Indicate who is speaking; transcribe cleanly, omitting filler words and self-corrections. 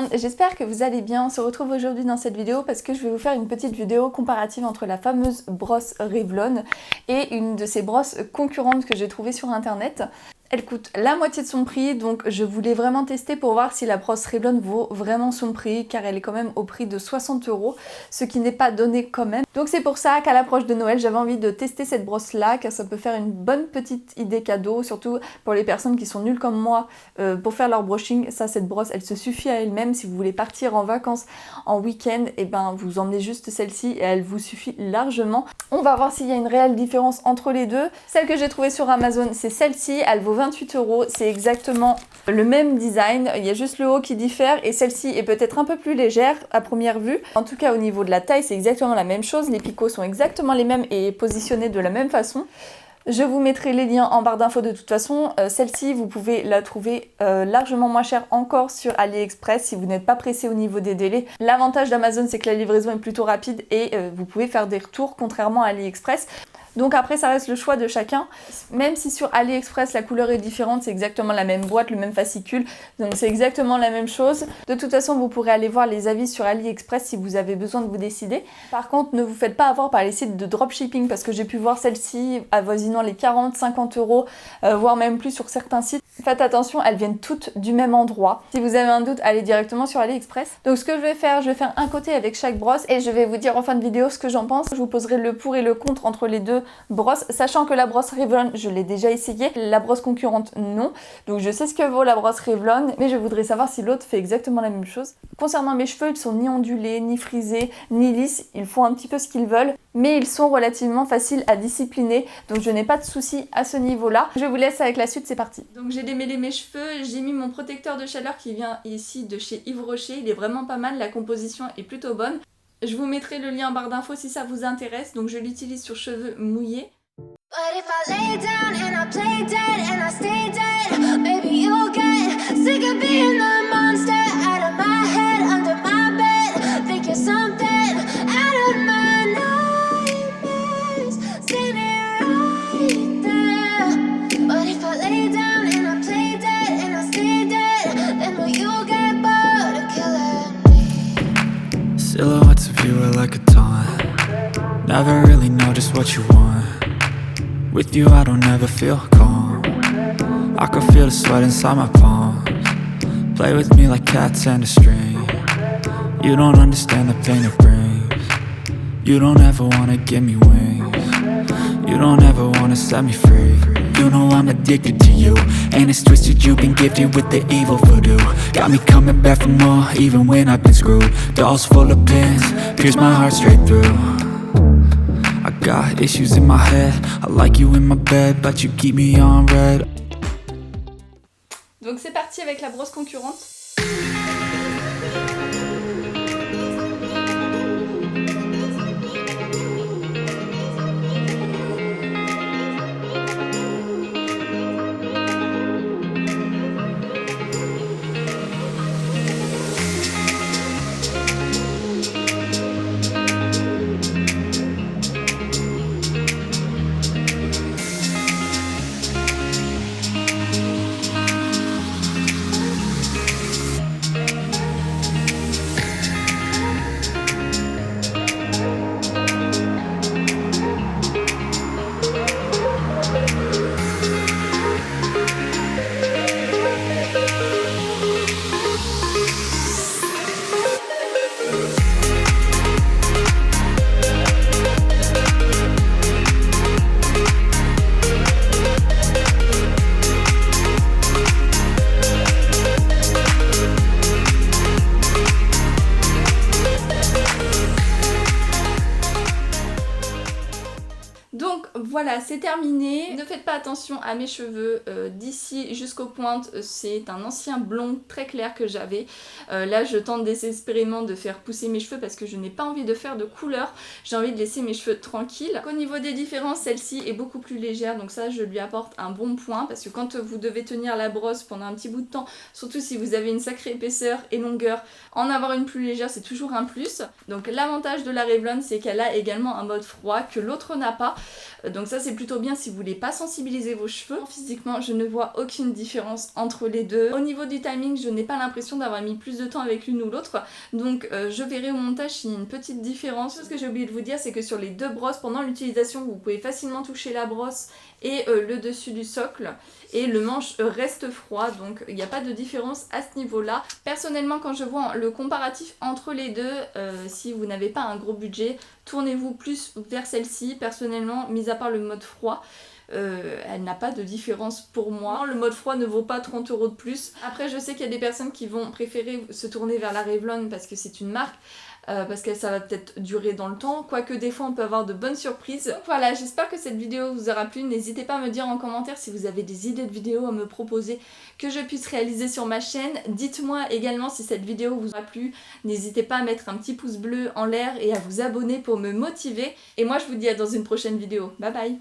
Speaker 1: monde, j'espère que vous allez bien. On se retrouve aujourd'hui dans cette vidéo parce que je vais vous faire une petite vidéo comparative entre la fameuse brosse Revlon et une de ces brosses concurrentes que j'ai trouvées sur internet. Elle coûte la moitié de son prix, donc je voulais vraiment tester pour voir si la brosse Revlon vaut vraiment son prix, car elle est quand même au prix de 60 €, ce qui n'est pas donné quand même. Donc c'est pour ça qu'à l'approche de Noël, j'avais envie de tester cette brosse là, car ça peut faire une bonne petite idée cadeau, surtout pour les personnes qui sont nulles comme moi pour faire leur brushing. Ça, cette brosse, elle se suffit à elle-même. Si vous voulez partir en vacances, en week-end, et ben vous emmenez juste celle-ci et elle vous suffit largement. On va voir s'il y a une réelle différence entre les deux. Celle que j'ai trouvée sur Amazon, c'est celle-ci, elle vaut 28 €, c'est exactement le même design, il y a juste le haut qui diffère et celle-ci est peut-être un peu plus légère à première vue. En tout cas au niveau de la taille, c'est exactement la même chose, les picots sont exactement les mêmes et positionnés de la même façon. Je vous mettrai les liens en barre d'infos de toute façon. Celle-ci, vous pouvez la trouver largement moins chère encore sur AliExpress si vous n'êtes pas pressé au niveau des délais. L'avantage d'Amazon, c'est que la livraison est plutôt rapide et vous pouvez faire des retours contrairement à AliExpress. Donc après ça reste le choix de chacun, même si sur AliExpress la couleur est différente, c'est exactement la même boîte, le même fascicule, donc c'est exactement la même chose. De toute façon vous pourrez aller voir les avis sur AliExpress si vous avez besoin de vous décider. Par contre ne vous faites pas avoir par les sites de dropshipping parce que j'ai pu voir celle-ci avoisinant les 40-50 €, voire même plus sur certains sites. Faites attention, elles viennent toutes du même endroit. Si vous avez un doute, allez directement sur AliExpress. Donc ce que je vais faire un côté avec chaque brosse et je vais vous dire en fin de vidéo ce que j'en pense. Je vous poserai le pour et le contre entre les deux brosse, sachant que la brosse Revlon je l'ai déjà essayé, la brosse concurrente non, donc je sais ce que vaut la brosse Revlon, mais je voudrais savoir si l'autre fait exactement la même chose. Concernant mes cheveux, ils sont ni ondulés, ni frisés, ni lisses, ils font un petit peu ce qu'ils veulent, mais ils sont relativement faciles à discipliner, donc je n'ai pas de soucis à ce niveau là. Je vous laisse avec la suite, c'est parti. Donc j'ai démêlé mes cheveux, j'ai mis mon protecteur de chaleur qui vient ici de chez Yves Rocher, il est vraiment pas mal, la composition est plutôt bonne. Je vous mettrai le lien en barre d'infos si ça vous intéresse, donc je l'utilise sur cheveux mouillés. But if I lay down and I play dead and I stay dead, maybe you'll get sick of being the monster out of my head, under my bed, think you're something out of my nightmares, standing right there. But if I lay down and I play dead and I stay dead, then will you get bored of killing me?
Speaker 2: Silhouettes of you are like a taunt, never really know just what you want. With you I don't ever feel calm, I can feel the sweat inside my palms. Play with me like cats and a string, you don't understand the pain it brings. You don't ever wanna give me wings, you don't ever wanna set me free. You know I'm addicted to you, and it's twisted, you've been gifted with the evil voodoo. Got me coming back for more, even when I've been screwed. Dolls full of pins, pierce my heart straight through. I got issues in my head, I like you in my bed, but you keep me on red.
Speaker 1: Donc c'est parti avec la brosse concurrente. Voilà, c'est terminé. Ne faites pas attention à mes cheveux d'ici jusqu'aux pointes. C'est un ancien blond très clair que j'avais. Là, je tente désespérément de faire pousser mes cheveux parce que je n'ai pas envie de faire de couleur. J'ai envie de laisser mes cheveux tranquilles. Au niveau des différences, celle-ci est beaucoup plus légère. Donc ça, je lui apporte un bon point parce que quand vous devez tenir la brosse pendant un petit bout de temps, surtout si vous avez une sacrée épaisseur et longueur, en avoir une plus légère, c'est toujours un plus. Donc l'avantage de la Revlon, c'est qu'elle a également un mode froid que l'autre n'a pas. Donc Donc ça c'est plutôt bien si vous voulez pas sensibiliser vos cheveux. Physiquement je ne vois aucune différence entre les deux. Au niveau du timing je n'ai pas l'impression d'avoir mis plus de temps avec l'une ou l'autre, donc je verrai au montage s'il y a une petite différence. Ce que j'ai oublié de vous dire c'est que sur les deux brosses, pendant l'utilisation vous pouvez facilement toucher la brosse et le dessus du socle, et le manche reste froid, donc il n'y a pas de différence à ce niveau là. Personnellement quand je vois le comparatif entre les deux, si vous n'avez pas un gros budget, tournez-vous plus vers celle-ci. Personnellement, mis à part le mode froid, elle n'a pas de différence pour moi. Le mode froid ne vaut pas 30 € de plus. Après je sais qu'il y a des personnes qui vont préférer se tourner vers la Revlon parce que c'est une marque, parce que ça va peut-être durer dans le temps, quoique des fois on peut avoir de bonnes surprises. Donc voilà, j'espère que cette vidéo vous aura plu. N'hésitez pas à me dire en commentaire si vous avez des idées de vidéos à me proposer que je puisse réaliser sur ma chaîne. Dites-moi également si cette vidéo vous a plu. N'hésitez pas à mettre un petit pouce bleu en l'air et à vous abonner pour me motiver. Et moi je vous dis à dans une prochaine vidéo. Bye bye!